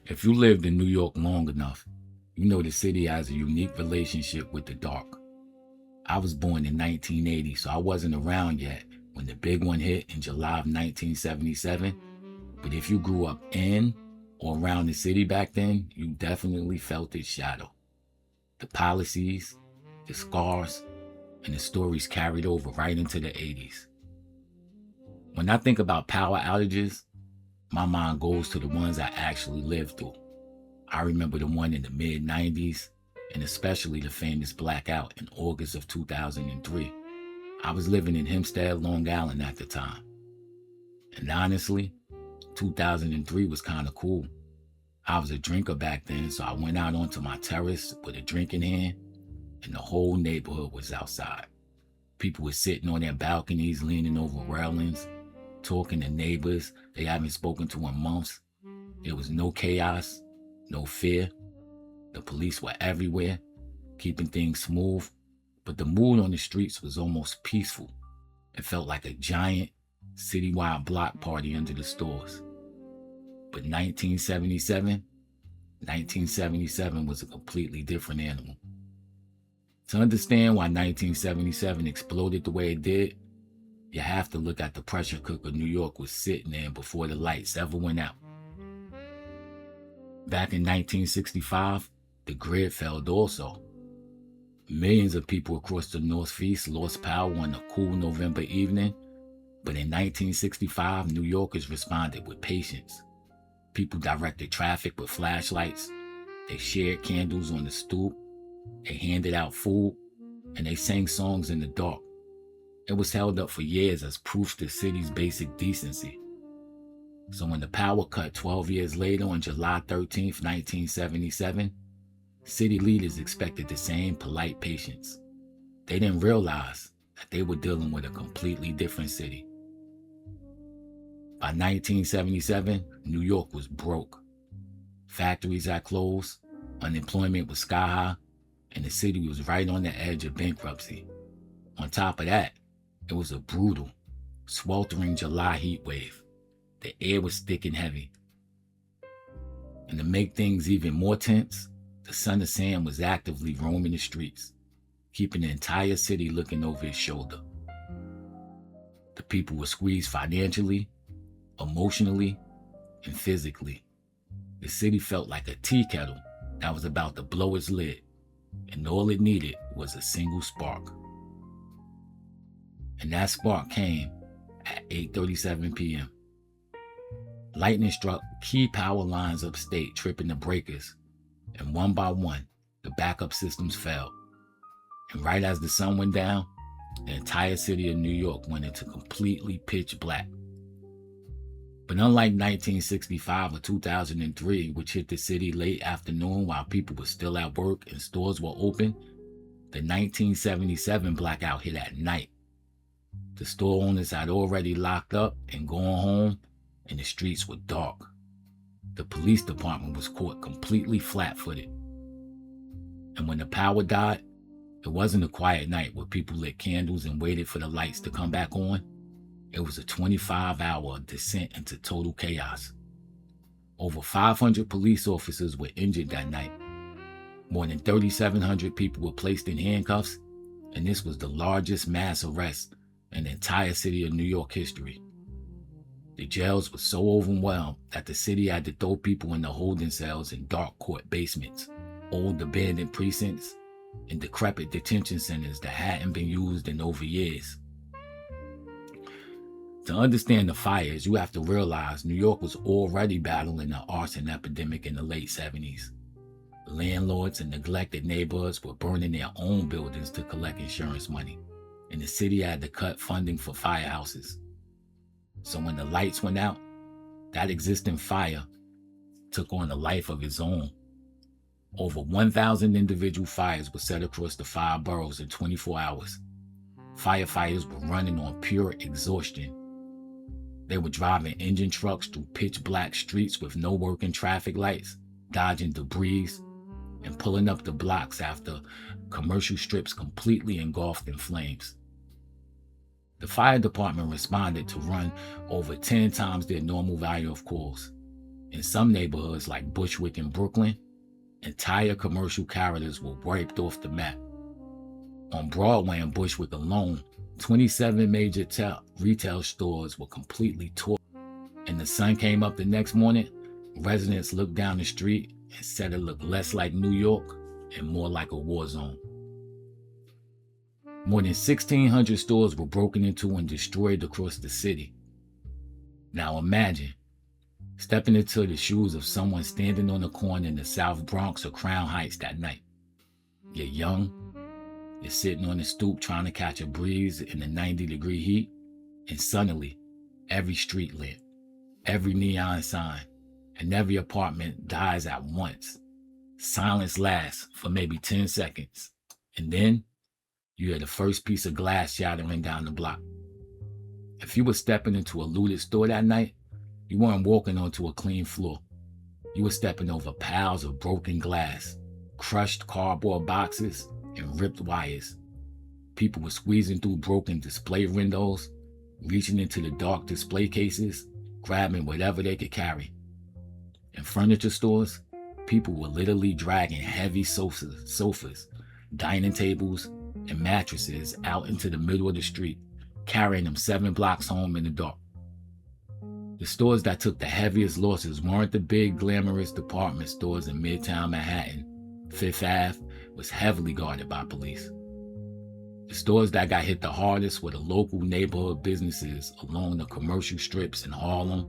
If you lived in New York long enough, you know the city has a unique relationship with the dark. I was born in 1980, so I wasn't around yet when the big one hit in July of 1977. But if you grew up in or around the city back then, you definitely felt its shadow. The policies, the scars, and the stories carried over right into the 80s. When I think about power outages, my mind goes to the ones I actually lived through. I remember the one in the mid 90s, and especially the famous blackout in August of 2003. I was living in Hempstead, Long Island at the time. And honestly, 2003 was kind of cool. I was a drinker back then, so I went out onto my terrace with a drink in hand, and the whole neighborhood was outside. People were sitting on their balconies, leaning over railings, talking to neighbors they haven't spoken to in months. There was no chaos, no fear. The police were everywhere, keeping things smooth, but the mood on the streets was almost peaceful. It felt like a giant, citywide block party under the stores. But 1977 was a completely different animal. To understand why 1977 exploded the way it did, you have to look at the pressure cooker New York was sitting in before the lights ever went out. Back in 1965, the grid failed also. Millions of people across the Northeast lost power on a cool November evening, but in 1965, New Yorkers responded with patience. People directed traffic with flashlights, they shared candles on the stoop, they handed out food, and they sang songs in the dark. It was held up for years as proof to the city's basic decency. So when the power cut 12 years later on July 13th, 1977, city leaders expected the same polite patience. They didn't realize that they were dealing with a completely different city. By 1977, New York was broke. Factories had closed, unemployment was sky high, and the city was right on the edge of bankruptcy. On top of that, it was a brutal, sweltering July heat wave. The air was thick and heavy. And to make things even more tense, the Son of Sam was actively roaming the streets, keeping the entire city looking over his shoulder. The people were squeezed financially, emotionally, and physically. The city felt like a tea kettle that was about to blow its lid, and all it needed was a single spark. And that spark came at 8:37 p.m. Lightning struck key power lines upstate, tripping the breakers, and one by one, the backup systems failed. And right as the sun went down, the entire city of New York went into completely pitch black. But unlike 1965 or 2003, which hit the city late afternoon while people were still at work and stores were open, the 1977 blackout hit at night. The store owners had already locked up and gone home, and the streets were dark. The police department was caught completely flat-footed. And when the power died, it wasn't a quiet night where people lit candles and waited for the lights to come back on. It was a 25-hour descent into total chaos. Over 500 police officers were injured that night. More than 3,700 people were placed in handcuffs, and this was the largest mass arrest in the entire city of New York history. The jails were so overwhelmed that the city had to throw people in the holding cells in dark court basements, old abandoned precincts, and decrepit detention centers that hadn't been used in over years. To understand the fires, you have to realize New York was already battling an arson epidemic in the late 70s. Landlords in neglected neighborhoods were burning their own buildings to collect insurance money, and the city had to cut funding for firehouses. So when the lights went out, that existing fire took on a life of its own. Over 1,000 individual fires were set across the 5 boroughs in 24 hours. Firefighters were running on pure exhaustion. They were driving engine trucks through pitch black streets with no working traffic lights, dodging debris, and pulling up the blocks after commercial strips completely engulfed in flames. The fire department responded to run over 10 times their normal value of calls. In some neighborhoods like Bushwick in Brooklyn, entire commercial corridors were wiped off the map. On Broadway and Bushwick alone, 27 major retail stores were completely torched. And the sun came up the next morning, residents looked down the street and said it looked less like New York and more like a war zone. More than 1,600 stores were broken into and destroyed across the city. Now imagine stepping into the shoes of someone standing on a corner in the South Bronx or Crown Heights that night. You're young, you're sitting on the stoop trying to catch a breeze in the 90-degree heat, and suddenly, every street lamp, every neon sign, and every apartment dies at once. Silence lasts for maybe 10 seconds, and then you hear the first piece of glass shattering down the block. If you were stepping into a looted store that night, you weren't walking onto a clean floor. You were stepping over piles of broken glass, crushed cardboard boxes, and ripped wires. People were squeezing through broken display windows, reaching into the dark display cases, grabbing whatever they could carry. In furniture stores, people were literally dragging heavy sofas, dining tables, and mattresses out into the middle of the street, carrying them 7 blocks home in the dark. The stores that took the heaviest losses weren't the big glamorous department stores in Midtown Manhattan. Fifth Ave was heavily guarded by police. The stores that got hit the hardest were the local neighborhood businesses along the commercial strips in Harlem,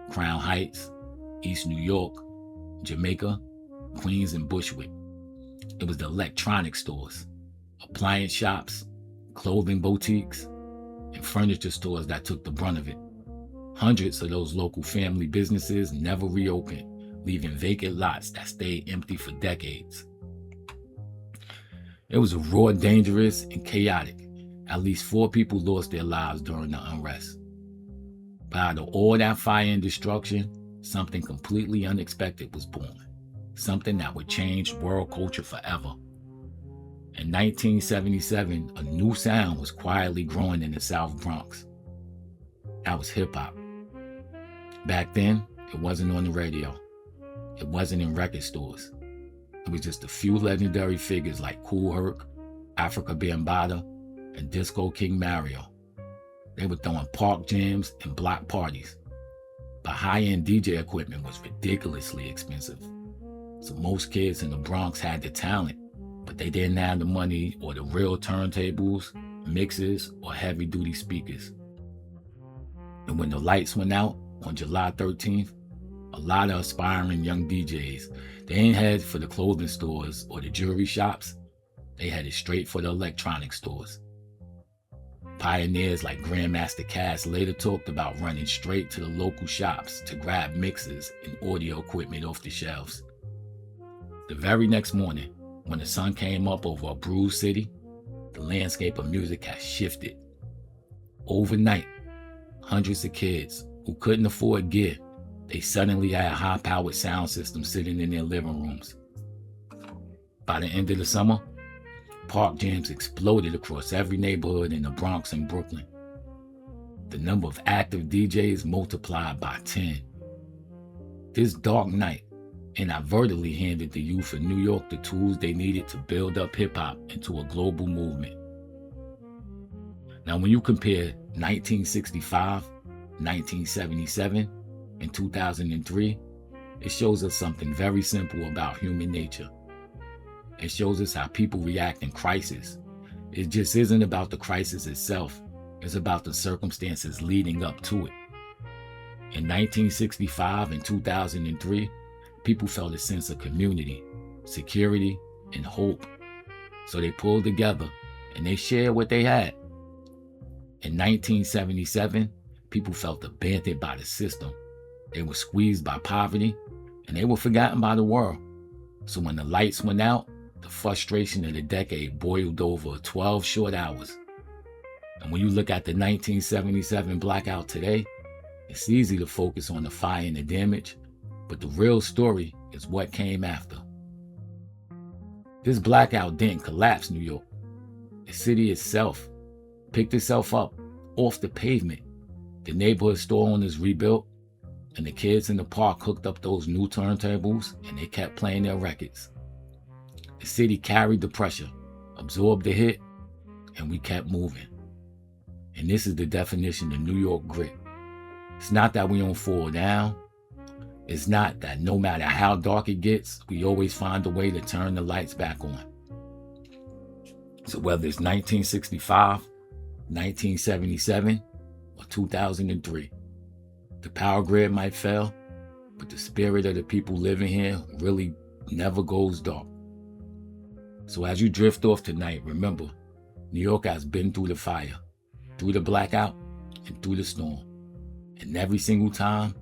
Crown Heights, East New York, Jamaica, Queens, and Bushwick. It was the electronic stores, appliance shops, clothing boutiques, and furniture stores that took the brunt of it. Hundreds of those local family businesses never reopened, leaving vacant lots that stayed empty for decades. It was a raw, dangerous, and chaotic. At least 4 people lost their lives during the unrest. But out of all that fire and destruction, something completely unexpected was born. Something that would change world culture forever. In 1977, a new sound was quietly growing in the South Bronx. That was hip-hop. Back then, it wasn't on the radio. It wasn't in record stores. It was just a few legendary figures like Kool Herc, Africa Bambaataa, and Disco King Mario. They were throwing park jams and block parties. But high-end DJ equipment was ridiculously expensive. So most kids in the Bronx had the talent, but they didn't have the money or the real turntables, mixers, or heavy-duty speakers. And when the lights went out on July 13th, a lot of aspiring young DJs, they ain't head for the clothing stores or the jewelry shops. They headed straight for the electronic stores. Pioneers like Grandmaster Cass later talked about running straight to the local shops to grab mixers and audio equipment off the shelves. The very next morning, when the sun came up over a bruised city, the landscape of music had shifted. Overnight, hundreds of kids who couldn't afford gear, they suddenly had a high-powered sound system sitting in their living rooms. By the end of the summer, park jams exploded across every neighborhood in the Bronx and Brooklyn. The number of active DJs multiplied by 10. This dark night inadvertently handed the youth of New York the tools they needed to build up hip-hop into a global movement. Now, when you compare 1965, 1977, and 2003, it shows us something very simple about human nature. It shows us how people react in crisis. It just isn't about the crisis itself. It's about the circumstances leading up to it. In 1965 and 2003, people felt a sense of community, security, and hope. So they pulled together and they shared what they had. In 1977, people felt abandoned by the system. They were squeezed by poverty, and they were forgotten by the world. So when the lights went out, the frustration of the decade boiled over 12 short hours. And when you look at the 1977 blackout today, it's easy to focus on the fire and the damage, but the real story is what came after. This blackout didn't collapse New York. The city itself picked itself up off the pavement. The neighborhood store owners rebuilt. And the kids in the park hooked up those new turntables and they kept playing their records. The city carried the pressure, absorbed the hit, and we kept moving. And this is the definition of New York grit. It's not that we don't fall down. It's not that no matter how dark it gets, we always find a way to turn the lights back on. So whether it's 1965, 1977, or 2003, the power grid might fail, but the spirit of the people living here really never goes dark. So as you drift off tonight, remember, New York has been through the fire, through the blackout, and through the storm. And every single time,